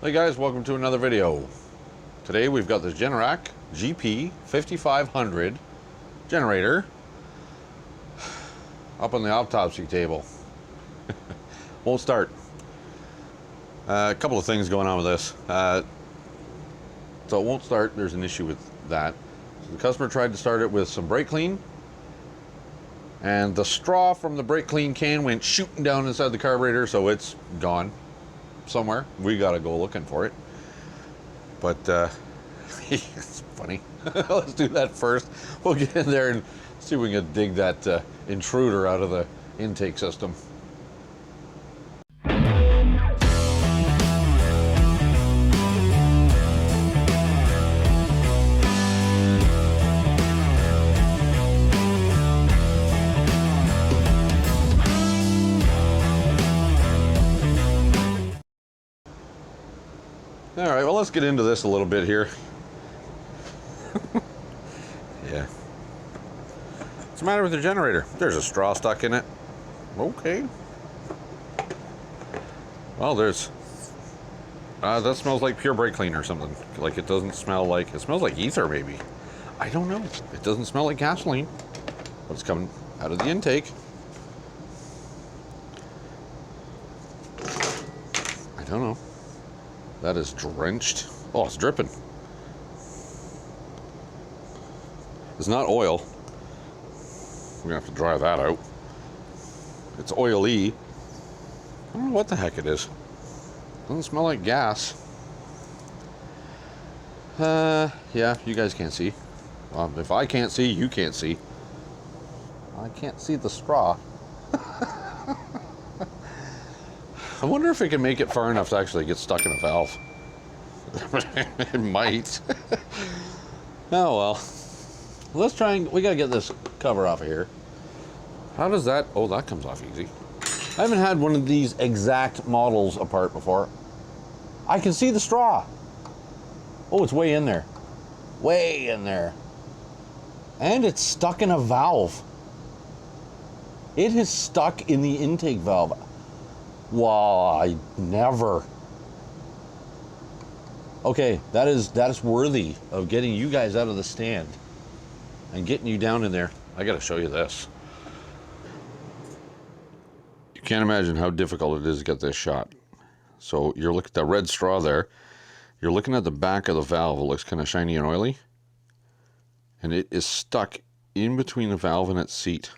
Hey guys, welcome to another video. Today we've got this Generac GP5500 generator up on the autopsy table. Won't start. A couple of things going on with this. So it won't start. There's an issue with that. So the customer tried to start it with some brake clean, and the straw from the brake clean can went shooting down inside the carburetor, so it's gone somewhere. We gotta go looking for it. But it's funny. Let's do that first. We'll get in there and see if we can dig that intruder out of the intake system. All right, well, let's get into this a little bit here. Yeah. What's the matter with the generator? There's a straw stuck in it. Okay. Well, there's... that smells like pure brake clean or something. Like, it doesn't smell like... It smells like ether, maybe. I don't know. It doesn't smell like gasoline. But it's coming out of the intake. I don't know. That is drenched. Oh, it's dripping. It's not oil. We're gonna have to dry that out. It's oily. I don't know what the heck it is. Doesn't smell like gas. Yeah, you guys can't see. Well, if I can't see, you can't see. I can't see the straw. I wonder if it can make it far enough to actually get stuck in a valve. It might. Oh well. Let's try and... We gotta get this cover off of here. How does that... Oh, that comes off easy. I haven't had one of these exact models apart before. I can see the straw. Oh, it's way in there. Way in there. And it's stuck in a valve. It is stuck in the intake valve. Wow, I never. Okay, that is worthy of getting you guys out of the stand and getting you down in there. I gotta show you this. You can't imagine how difficult it is to get this shot. So you're looking at the red straw there. You're looking at the back of the valve. It looks kind of shiny and oily. And it is stuck in between the valve and its seat.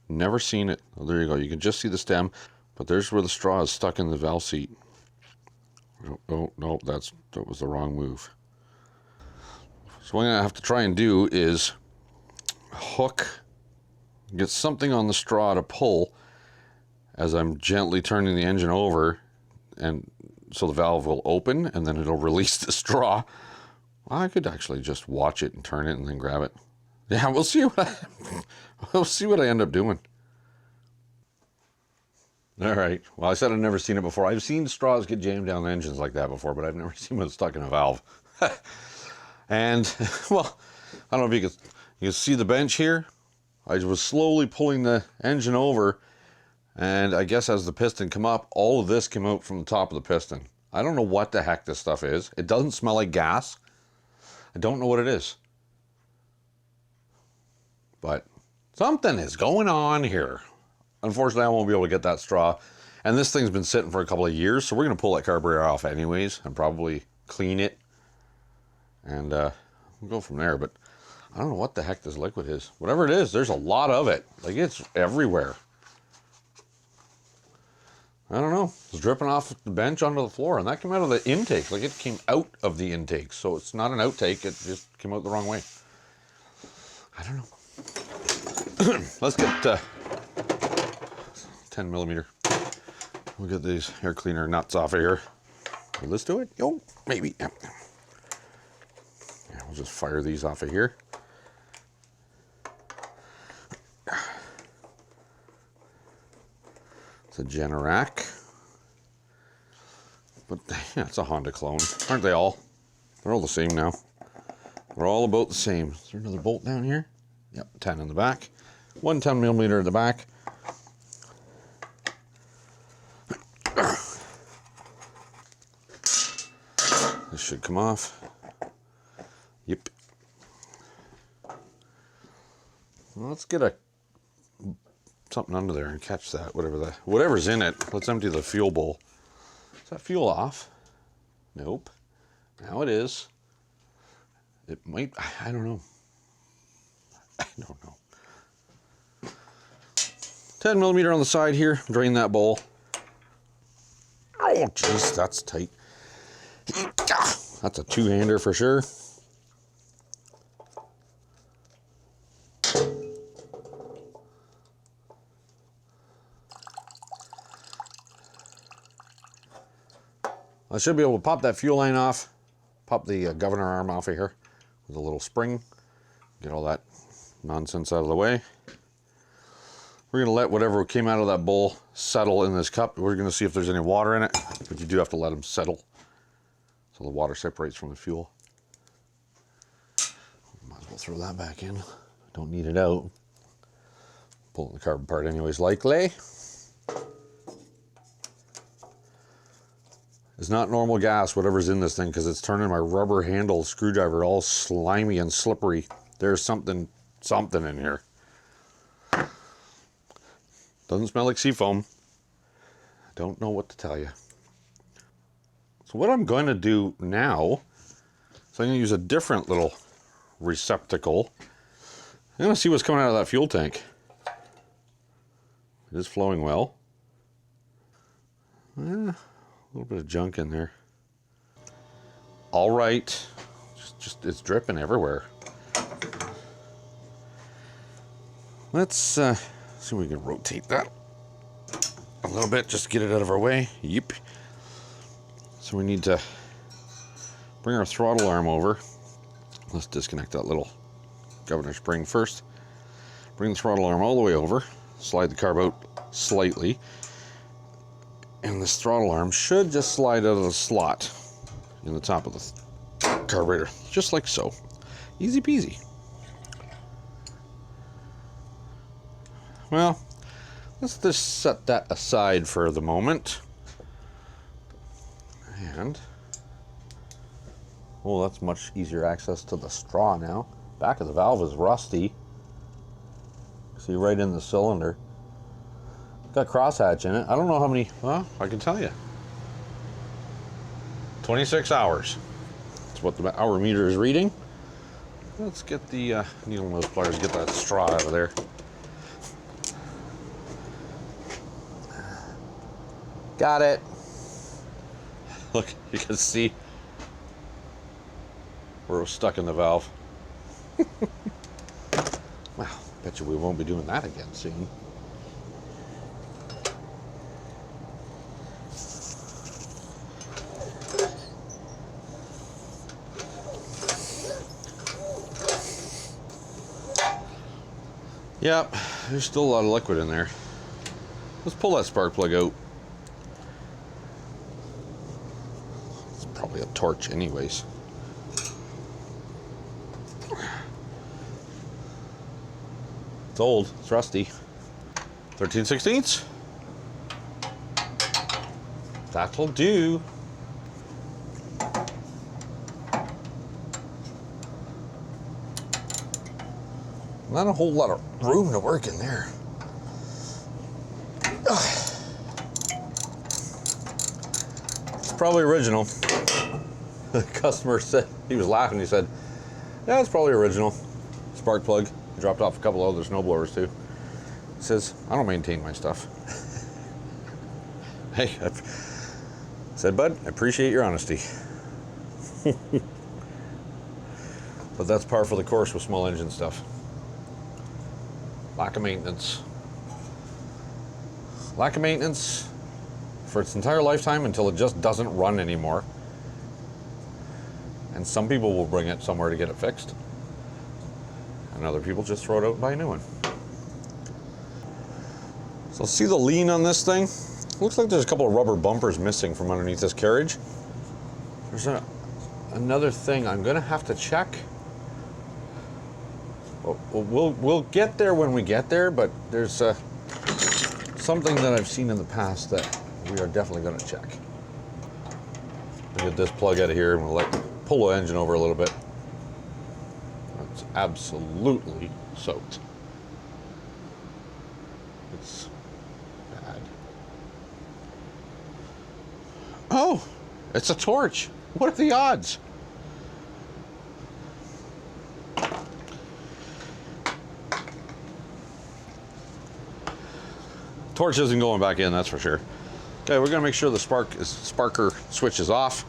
Never seen it. Oh, there you go. You can just see the stem. But there's where the straw is stuck in the valve seat. Oh, no, that was the wrong move. So what I'm going to have to try and do is get something on the straw to pull as I'm gently turning the engine over, and so the valve will open and then it'll release the straw. Well, I could actually just watch it and turn it and then grab it. Yeah, we'll see what I end up doing. All right. Well, I said I've never seen it before. I've seen straws get jammed down engines like that before, but I've never seen one stuck in a valve. And, well, I don't know if you can see the bench here. I was slowly pulling the engine over, and I guess as the piston come up, all of this came out from the top of the piston. I don't know what the heck this stuff is. It doesn't smell like gas. I don't know what it is. But something is going on here. Unfortunately, I won't be able to get that straw. And this thing's been sitting for a couple of years, so we're going to pull that carburetor off anyways and probably clean it. And we'll go from there. But I don't know what the heck this liquid is. Whatever it is, there's a lot of it. Like, it's everywhere. I don't know. It's dripping off the bench onto the floor. And that came out of the intake. Like, it came out of the intake. So it's not an outtake. It just came out the wrong way. I don't know. Let's get... 10 millimeter. We'll get these air cleaner nuts off of here. Will this do it? Yo, maybe. Yeah, we'll just fire these off of here. It's a Generac. But yeah, it's a Honda clone. Aren't they all? They're all the same now. They're all about the same. Is there another bolt down here? Yep, 10 in the back. One 10 millimeter in the back. should come off. Yep. Well, let's get something under there and catch that, whatever's in it. Let's empty the fuel bowl. Is that fuel off? Nope. Now it is. It might, I don't know. I don't know. 10 millimeter on the side here. Drain that bowl. Oh, jeez, that's tight. That's a two-hander for sure. I should be able to pop that fuel line off, pop the governor arm off of here with a little spring, get all that nonsense out of the way. We're going to let whatever came out of that bowl settle in this cup. We're going to see if there's any water in it, but you do have to let them settle so the water separates from the fuel. Might as well throw that back in. Don't need it out. Pulling the carb apart anyways, likely. It's not normal gas, whatever's in this thing, because it's turning my rubber handle screwdriver all slimy and slippery. There's something in here. Doesn't smell like seafoam. I don't know what to tell you. So what I'm going to do now, so I'm going to use a different little receptacle. I'm going to see what's coming out of that fuel tank. It is flowing well. A little bit of junk in there. All right. Just it's dripping everywhere. Let's see if we can rotate that a little bit, just to get it out of our way. Yep. So we need to bring our throttle arm over. Let's disconnect that little governor spring first. Bring the throttle arm all the way over. Slide the carb out slightly. And this throttle arm should just slide out of the slot in the top of the carburetor, just like so. Easy peasy. Well, let's just set that aside for the moment. And, oh, that's much easier access to the straw now. Back of the valve is rusty. See, right in the cylinder. Got crosshatch in it. I don't know how many, well, I can tell you. 26 hours. That's what the hour meter is reading. Let's get the needle nose pliers, get that straw out of there. Got it. Look, you can see where it was stuck in the valve. Well, bet you we won't be doing that again soon. Yep, there's still a lot of liquid in there. Let's pull that spark plug out. It's probably a torch anyways. It's old, it's rusty. 13/16. That'll do. Not a whole lot of room to work in there. It's probably original. The customer said, he was laughing, he said, yeah, it's probably original. Spark plug. He dropped off a couple other snowblowers too. He says, I don't maintain my stuff. Hey, I said, bud, I appreciate your honesty. But that's par for the course with small engine stuff. Lack of maintenance. Lack of maintenance for its entire lifetime until it just doesn't run anymore. And some people will bring it somewhere to get it fixed. And other people just throw it out and buy a new one. So see the lean on this thing? Looks like there's a couple of rubber bumpers missing from underneath this carriage. There's another thing I'm gonna have to check. We'll get there when we get there, but there's something that I've seen in the past that we are definitely going to check. Get this plug out of here and we'll pull the engine over a little bit. It's absolutely soaked. It's bad. Oh, it's a torch. What are the odds? Torch isn't going back in, that's for sure. Okay, we're gonna make sure the sparker switch is off.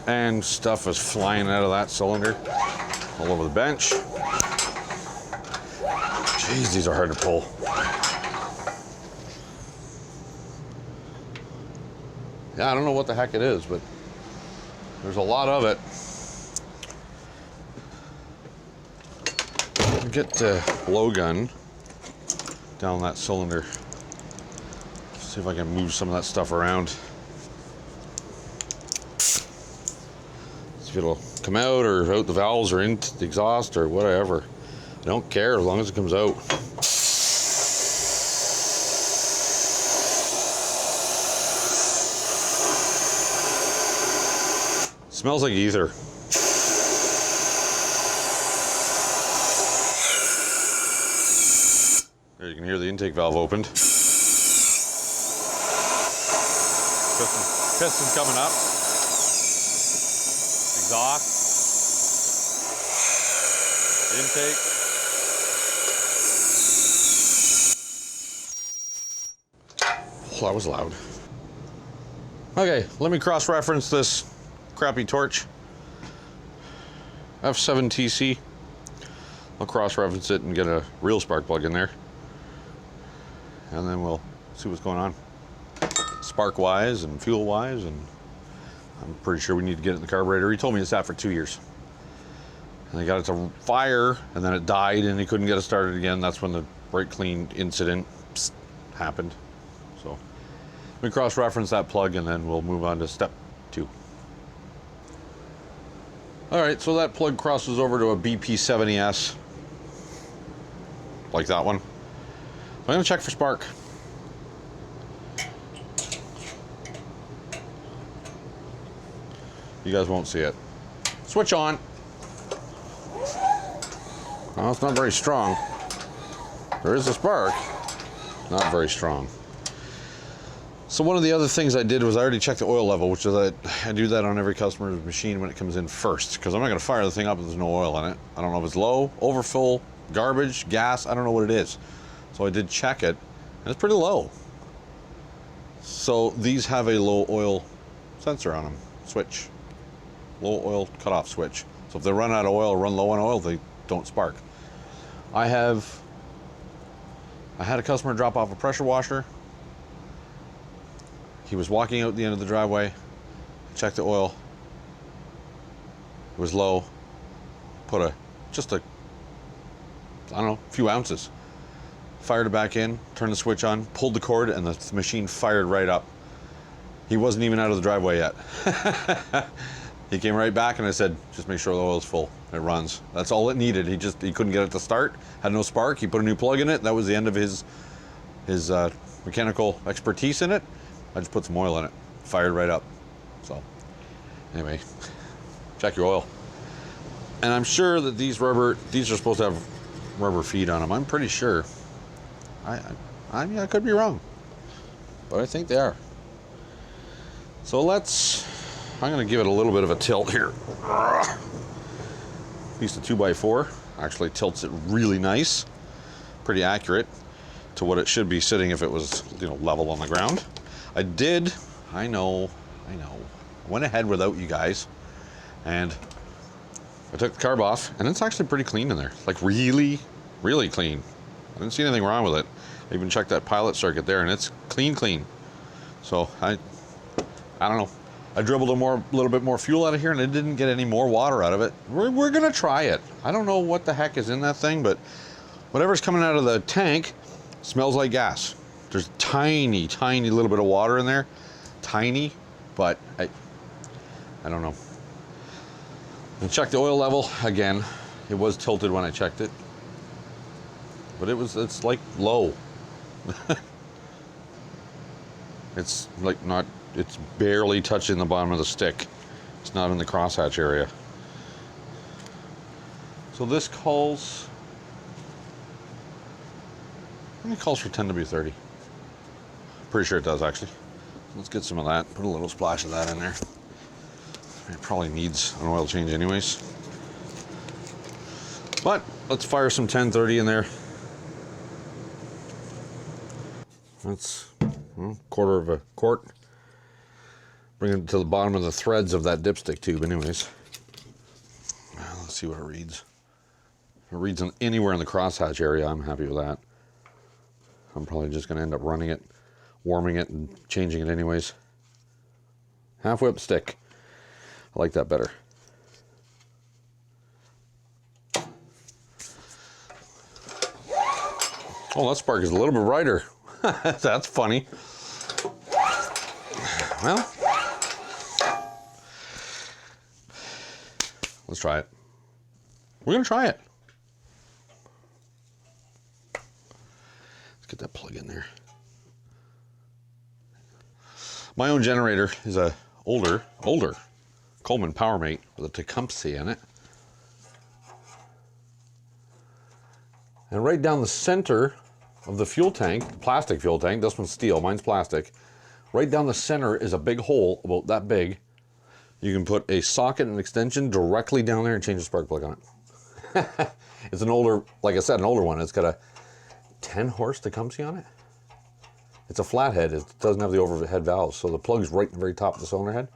And stuff is flying out of that cylinder all over the bench. Jeez, these are hard to pull. Yeah, I don't know what the heck it is, but there's a lot of it. Get the blowgun down that cylinder. See if I can move some of that stuff around. See if it'll come out or out the valves or into the exhaust or whatever. I don't care as long as it comes out. Smells like ether. There you can hear the intake valve opened. Piston coming up. Exhaust. Intake. Oh, that was loud. Okay, let me cross-reference this crappy torch. F7TC. I'll cross-reference it and get a real spark plug in there. And then we'll see what's going on. Spark-wise and fuel-wise, and I'm pretty sure we need to get it in the carburetor. He told me it's out for 2 years. And they got it to fire, and then it died, and he couldn't get it started again. That's when the brake clean incident happened. So let me cross-reference that plug, and then we'll move on to step 2. All right, so that plug crosses over to a BP70S, like that one. I'm gonna check for spark. You guys won't see it. Switch on. Well, it's not very strong. There is a spark, not very strong. So one of the other things I did was I already checked the oil level, which is I do that on every customer's machine when it comes in first, because I'm not gonna fire the thing up if there's no oil in it. I don't know if it's low, overfull, garbage, gas, I don't know what it is. So I did check it, and it's pretty low. So these have a low oil sensor on them, switch. Low oil cutoff switch. So if they run out of oil or run low on oil, they don't spark. I had a customer drop off a pressure washer. He was walking out the end of the driveway, checked the oil. It was low. Put just a, I don't know, a few ounces. Fired it back in, turned the switch on, pulled the cord, and the machine fired right up. He wasn't even out of the driveway yet. He came right back and I said, just make sure the oil's full. It runs. That's all it needed. He couldn't get it to start, had no spark. He put a new plug in it. That was the end of his mechanical expertise in it. I just put some oil in it, fired right up. So anyway, check your oil. And I'm sure that these are supposed to have rubber feet on them. I'm pretty sure. I mean, I could be wrong, but I think they are. So I'm gonna give it a little bit of a tilt here. Piece of 2x4 actually tilts it really nice, pretty accurate to what it should be sitting if it was, level on the ground. I know, went ahead without you guys, and I took the carb off, and it's actually pretty clean in there, like really, really clean. I didn't see anything wrong with it. I even checked that pilot circuit there, and it's clean. So I don't know. I dribbled a little bit more fuel out of here, and it didn't get any more water out of it. We're gonna try it. I don't know what the heck is in that thing, but whatever's coming out of the tank smells like gas. There's tiny little bit of water in there. Tiny, but I don't know. And check the oil level again. It was tilted when I checked it, but it's like low. It's like not it's barely touching the bottom of the stick. It's not in the crosshatch area. So this calls, I think it calls for 10 to be 30. Pretty sure it does actually. Let's get some of that, put a little splash of that in there. It probably needs an oil change anyways. But let's fire some 1030 in there. That's a quarter of a quart. Bring it to the bottom of the threads of that dipstick tube anyways. Let's see what it reads. If it reads anywhere in the crosshatch area, I'm happy with that. I'm probably just going to end up running it, warming it, and changing it anyways. Half whip stick. I like that better. Oh, that spark is a little bit brighter. That's funny. Well, let's try it. We're gonna try it. Let's get that plug in there. My own generator is a older Coleman PowerMate with a Tecumseh in it. And right down the center of the fuel tank, plastic fuel tank, this one's steel, mine's plastic. Right down the center is a big hole, about that big. You can put a socket and extension directly down there and change the spark plug on it. It's an older, like I said, an older one. It's got a 10 horse Tecumseh on it. It's a flathead, it doesn't have the overhead valves, so the plug's right in the very top of the cylinder head.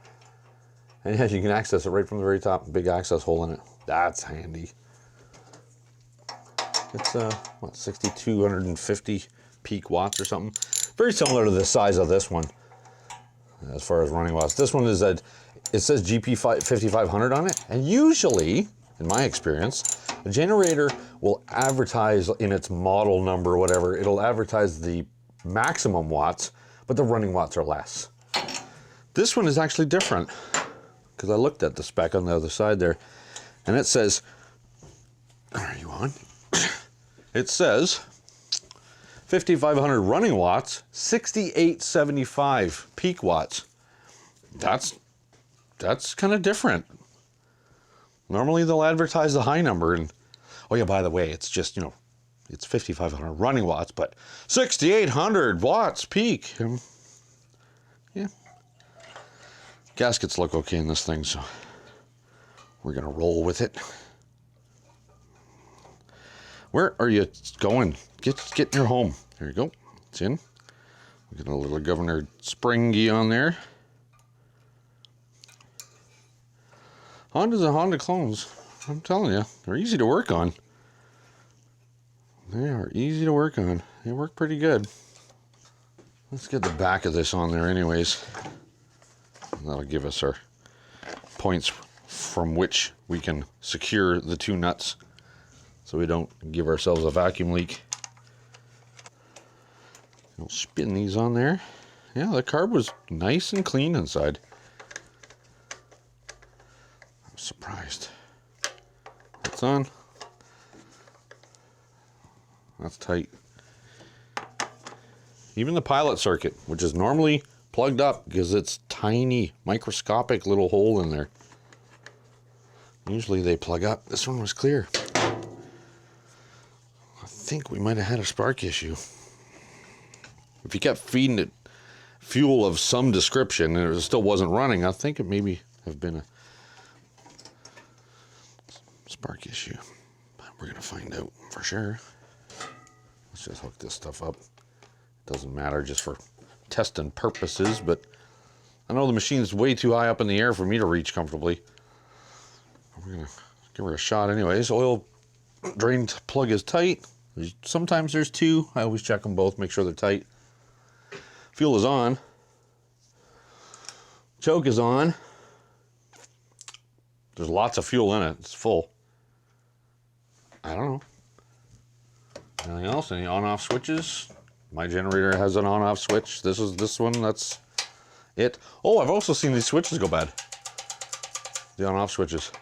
And yeah, you can access it right from the very top, big access hole in it. That's handy. It's what, 6,250 peak watts or something. Very similar to the size of this one as far as running watts. This one is it says GP5500 on it, and usually, in my experience, a generator will advertise in its model number or whatever, it'll advertise the maximum watts, but the running watts are less. This one is actually different, because I looked at the spec on the other side there, and it says, are you on? It says 5,500 running watts, 6,875 peak watts. That's kind of different. Normally they'll advertise the high number, and oh yeah, by the way, it's just, you know, it's 5,500 running watts, but 6,800 watts peak. Yeah. Gaskets look okay in this thing, so we're gonna roll with it. Where are you going? Get in your home. There you go. It's in. We got a little governor springy on there. Hondas and Honda clones. I'm telling you, they're easy to work on. They are easy to work on. They work pretty good. Let's get the back of this on there anyways. That'll give us our points from which we can secure the two nuts so we don't give ourselves a vacuum leak. We'll spin these on there. Yeah, the carb was nice and clean inside. I'm surprised. It's on. That's tight. Even the pilot circuit, which is normally plugged up because it's tiny, microscopic little hole in there. Usually they plug up. This one was clear. I think we might have had a spark issue. If you kept feeding it fuel of some description and it still wasn't running, I think it maybe have been a spark issue. But we're gonna find out for sure. Let's just hook this stuff up. It doesn't matter, just for testing purposes, but I know the machine's way too high up in the air for me to reach comfortably. We're gonna give her a shot anyways. Oil drain plug is tight. Sometimes there's two. I always check them both, make sure they're tight. Fuel is on. Choke is on. There's lots of fuel in it. It's full. I don't know. Anything else? Any on-off switches? My generator has an on-off switch. This one. That's it. Oh, I've also seen these switches go bad. The on-off switches.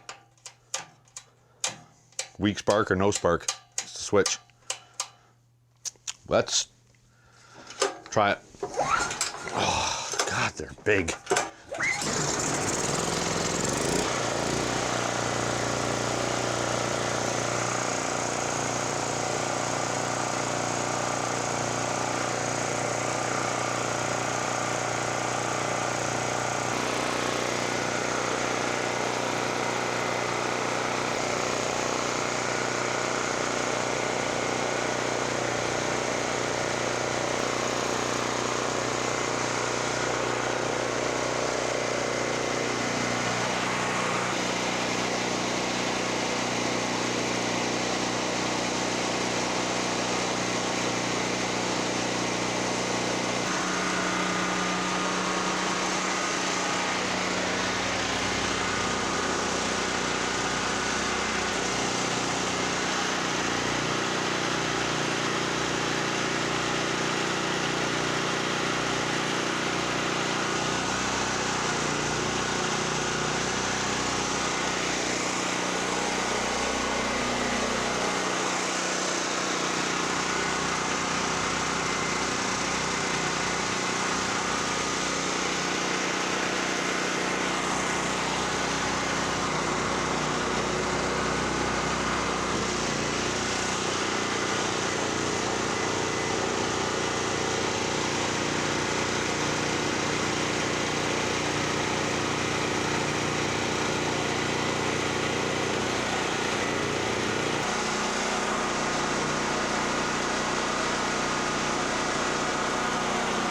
Weak spark or no spark. It's the switch. Let's try it. Oh, God they're big.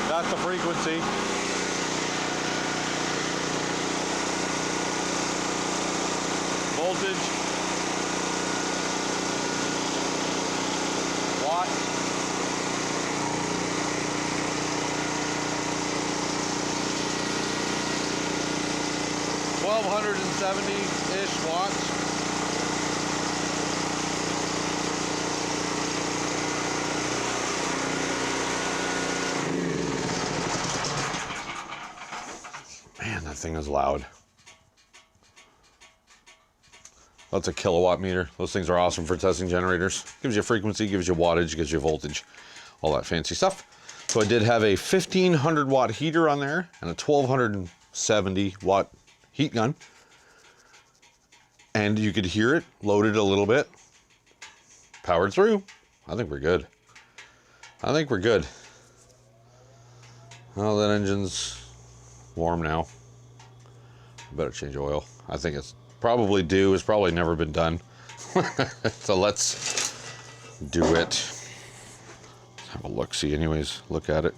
That's the frequency. Voltage. Watt. $1,270-ish watts. Man, that thing is loud. That's a kilowatt meter. Those things are awesome for testing generators. Gives you frequency, gives you wattage, gives you voltage, all that fancy stuff. So I did have a 1,500 watt heater on there and a 1,270 watt heat gun. And you could hear it loaded a little bit. Powered through. I think we're good. I think we're good. Well, that engine's warm now. I better change oil. I think it's probably due. It's probably never been done. So let's do it. Let's have a look. See, anyways, look at it.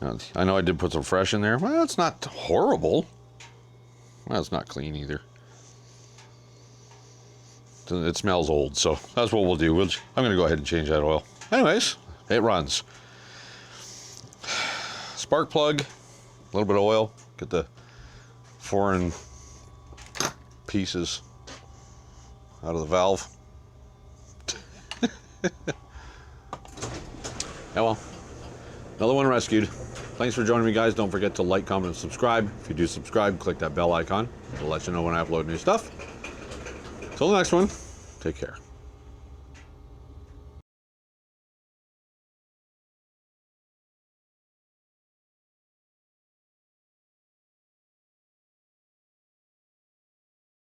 Now, I know I did put some fresh in there. Well, it's not horrible. Well, it's not clean either. It smells old, so that's what we'll do. I'm going to go ahead and change that oil. Anyways, it runs. Spark plug, a little bit of oil. Get the foreign pieces out of the valve. Yeah, well, another one rescued. Thanks for joining me, guys. Don't forget to like, comment, and subscribe. If you do subscribe, click that bell icon. It'll let you know when I upload new stuff. Till the next one, take care.